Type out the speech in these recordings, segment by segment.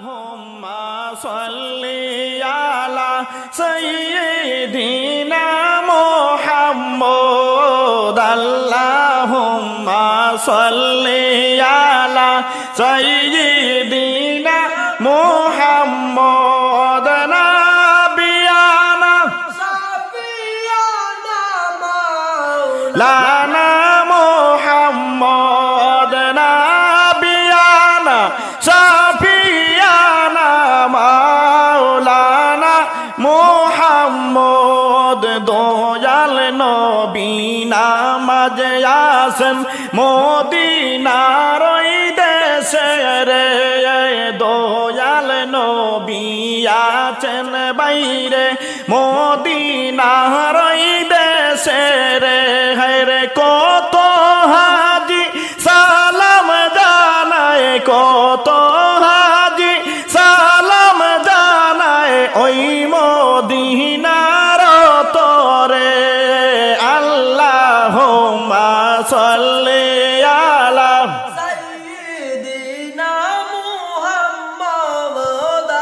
Allahumma salli ala sayyidina Muhammad. Allahumma salli ala sayyidina Muhammad. Nabiyana Safiyana Maulana Muhammad. Nabiyana Safiyana Maulana Muhammad. Dayal নবী নামাজ আসেন মদিনার ওই দেশে রে। দয়াল নবী আছেন বাইরে মদিনার ওই দেশে রে। রে কত হাজি সালাম জানায়, কত হাজি সালাম জানায় ওই মদিনার তরে। আল্লাহুম্মা সাল্লি আলা সাইয়্যিদিনা মুহাম্মাদ।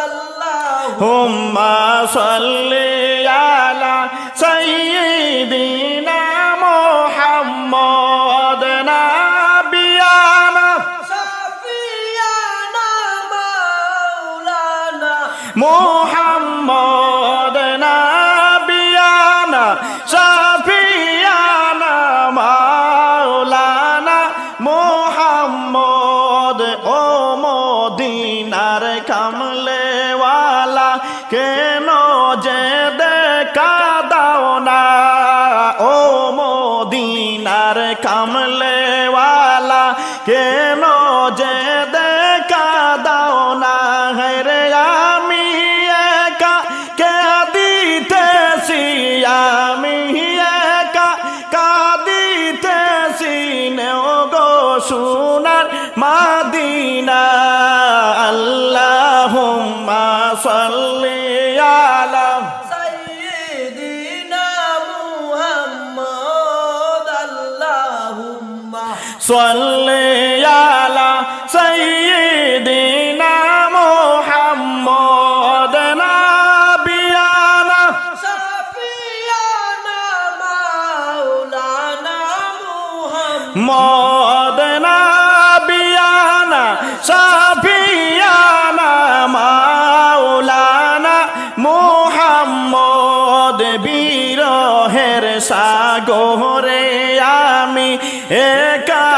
আল্লাহুম্মা সাল্লি আলা সাইয়্যিদিনা মুহাম্মাদ। নাবিয়ানা সাফিয়ানা মাওলানা মুহাম্মদ। নাবিয়ানা সাফিয়ানা মাওলানা মুহাম্মদ। ও মদিনার কামলেওয়ালা কেন যে দেখা দাও না। ও মদিনার কামলেওয়ালা কেন যে দেখা দাও না। রে আমি একা কাঁদিতেছি, আমি একা কাঁদিতেছি নেও গো সোনার মাদিনা। আল্লাহুম্মা সাল্লি আলা সাইয়্যিদিনা মুহাম্মাদ। আল্লাহুম্মা সাল্লি আলা সাইয়্যিদিনা মুহাম্মাদ। নাবিয়ানা সাফিয়ানা মাওলানা মুহাম্মাদ। নাবিয়ানা সাফিয়ানা মাওলানা মুহাম্মদ। বিরহের সাগরে আমি একা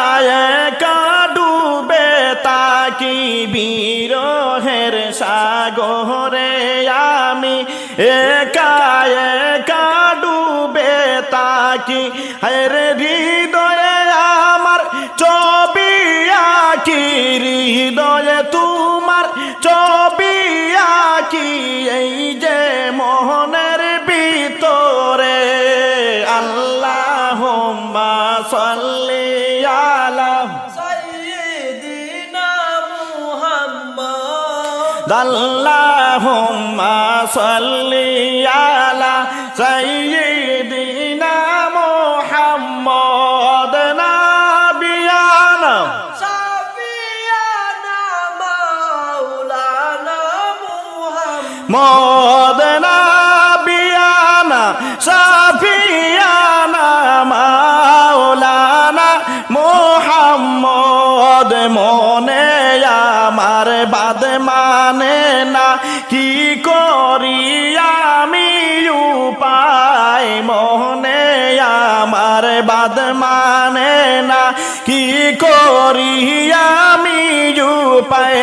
একা ডুবে তাকি, বিরহের সাগরে আমি একা একা ডুবে তাকি। হরে হৃদয়ে আমার ছবি আঁকি, হৃদয়ে তোমার ছবি আঁকি এই যে মোহনের ভিতরে। আল্লাহুম্মা সাল্লি আলা সাইয়্যিদিনা মুহাম্মাদ। আল্লাহুম্মা সাল্লি আলা সাইয়্যিদিনা মুহাম্মাদ। নাবিয়ানা সাফিয়ানা মাওলানা মুহাম্মাদ। নাবিয়ানা সাফিয়ানা মাওলানা মুহাম্মদ। মনে আমার বাদ মানে না, কি করি আমি উপায়। মনে আমার বাদ মানে না, কি করি আমি উপায়।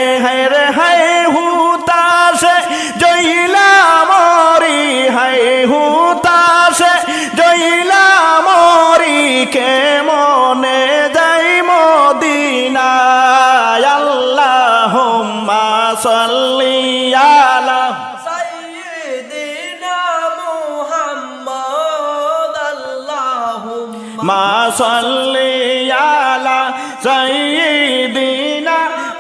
রে হায় হুতাশে জইলা মরি, হায় হুতাশে জইলা মরি কে মনে যাই মদিনায়। আল্লাহুম্মা সাল্লি আলা সাইয়্যিদিনা মুহাম্মাদ। আল্লাহুম্মা সাল্লি আলা সাইয়্যিদিনা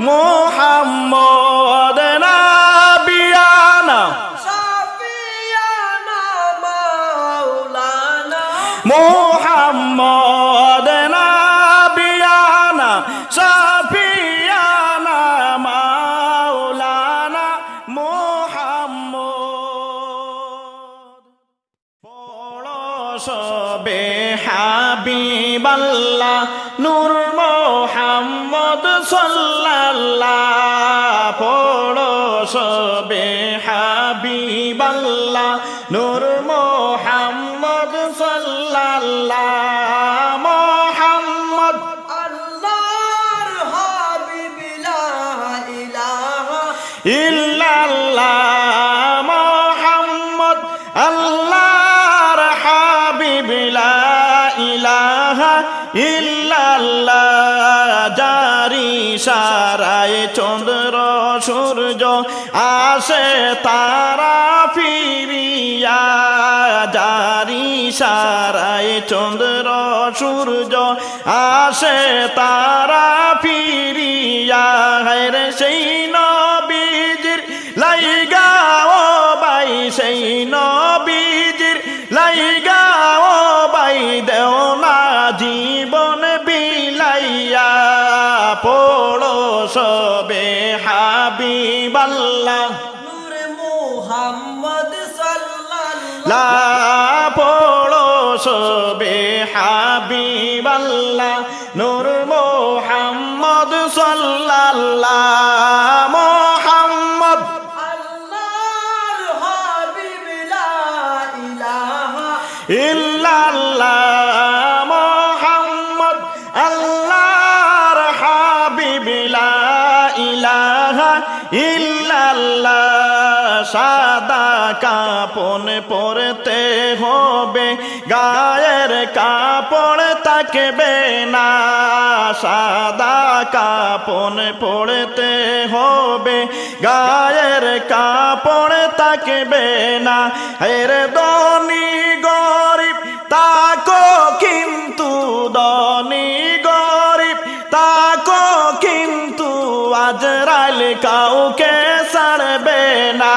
মুহাম্মাদ। নাবিয়ানা সাফিয়ানা মাওলানা মুহাম্মাদ। নাবিয়ানা সাফিয়ানা মাওলানা সবে হাবিবাল্লাহ নূর মোহাম্মদ সাল্লাল্লাহ পড়ো সবে হাবিবাল্লাহ নূর মোহাম্মদ সাল্লাল্লাহ মোহাম্মদ আল্লাহর হাবিব লা ইলাহা ইল্লাল্লাহ মোহাম্মদ আল্লাহর হাবিব লা ইলাহা ইল্লাল্লাহ জারি সারায় চন্দ্র সূর্য আসে তারা ফিরিয়া জারি সারায় চন্দ্র সূর্য আসে তারা ফিরিয়া রে সেই নবীজির লাইগা ও বাই সেই নবীজির লাইগা ও বাই দেও না জীবন বিলাইয়া পড়ো সবে হাবিবাল্লাহ নূর মুহাম্মদ সাল্লাল্লাহু লা পড়ো সবে হাবিবাল্লাহ নূর মোহাম্মদ সাল্লাল্লাহ মোহাম্মদ আল্লাহর হাবিব লা ইলাহা ইল্লাল্লাহ মোহাম্মদ আল্লাহর হাবিব লা ইলাহা ইল্লাল্লাহ সাদা কাপন পরতে হবে গায়ের কাপড় থাকবে না সাদা কাপন পরতে হবে গায়ের কাপড় থাকবে না এর ধনী গরিব তাকো কিন্তু ধনী গরিব তাকো কিন্তু আজরাইল কাউকে ছাড়বে না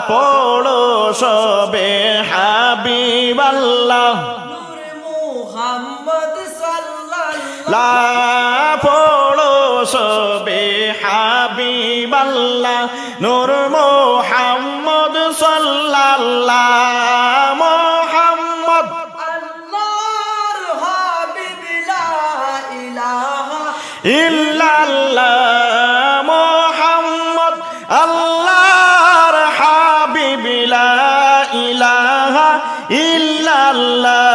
পড়ো সবে হাবিবাল্লাহ নূর মুহাম্মদ সাল্লাল্লাহু লা পড়ো সবে হাবিবাল্লাহ নূর মোহাম্মদ সাল্লাল্লাহ মোহাম্মদ আল্লাহর হাবিব লা ইলাহা ইল্লাল্লাহ মোহাম্মদ আল্লাহর হাবিব লা ইলাহা ইল্লাল্লাহ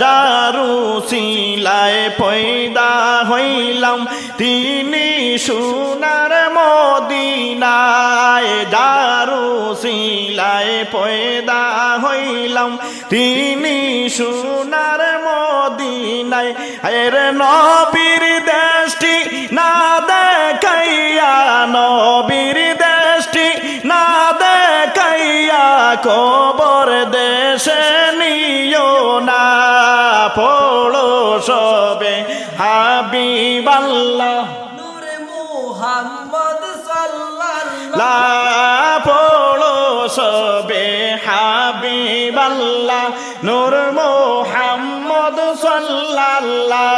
জারু সিলায় পয়দা হইলাম তিনি সোনার মদিনায় জারু সিলায় পয়দা হইলাম তিনি সোনার মদিনায় এর নবীর দেশটি না দেখাইয়া নবীর দেশটি না দেখাইয়া কবর দেশে নিও না পড়ো সবে হাবিবাল্লাহ নূর মুহাম্মদ সাল্লাল্লাহু লা পড়ো সবে হাবিবাল্লাহ নূর মোহাম্মদ সাল্লাল্লাহ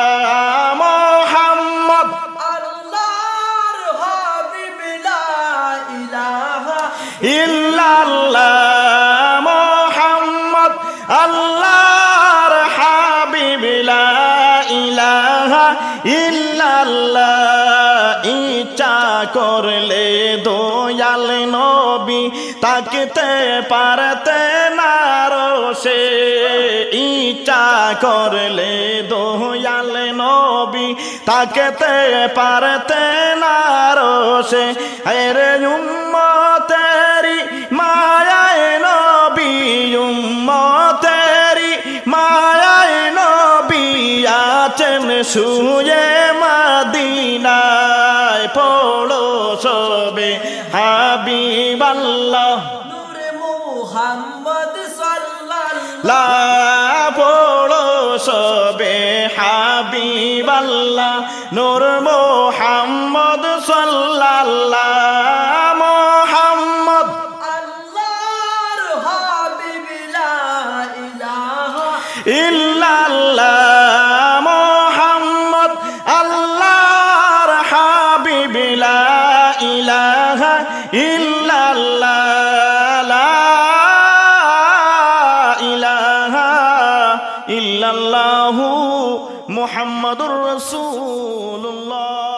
মোহাম্মদ আল্লাহর হাবিব লা ইলাহা ইল্লাল্লাহ মোহাম্মদ আল্লাহর হাবিব লা ইলাহা ইল্লাল্লাহ ইচ্ছা করলে দয়াল নবী তাকতে পারতে না রোষে ইচ্ছা করলে দয়াল নবী তাকতে পারতে না রোষে রে উম্মতেরি মায়ায় নবী উম্মতেরি মায়ায় নবী আছেন শুয়ে মদিনায় পড়ো সবে হাবিবাল্লাহ নূর মুহাম্মদ সাল্লাল্লাহু লা পড়ো সবে হাবিবাল্লাহ নূর মোহাম্মদ সাল্লাল্লাহ মোহাম্মদ আল্লাহর হাবিব লা ইলাহা ইল্লাল্লাহ মোহাম্মদ আল্লাহর হাবিব লা ইলাহা ইল্লাল্লাহ লা ইলাহা ইল্লাল্লাহু মুহাম্মাদুর রাসূলুল্লাহ।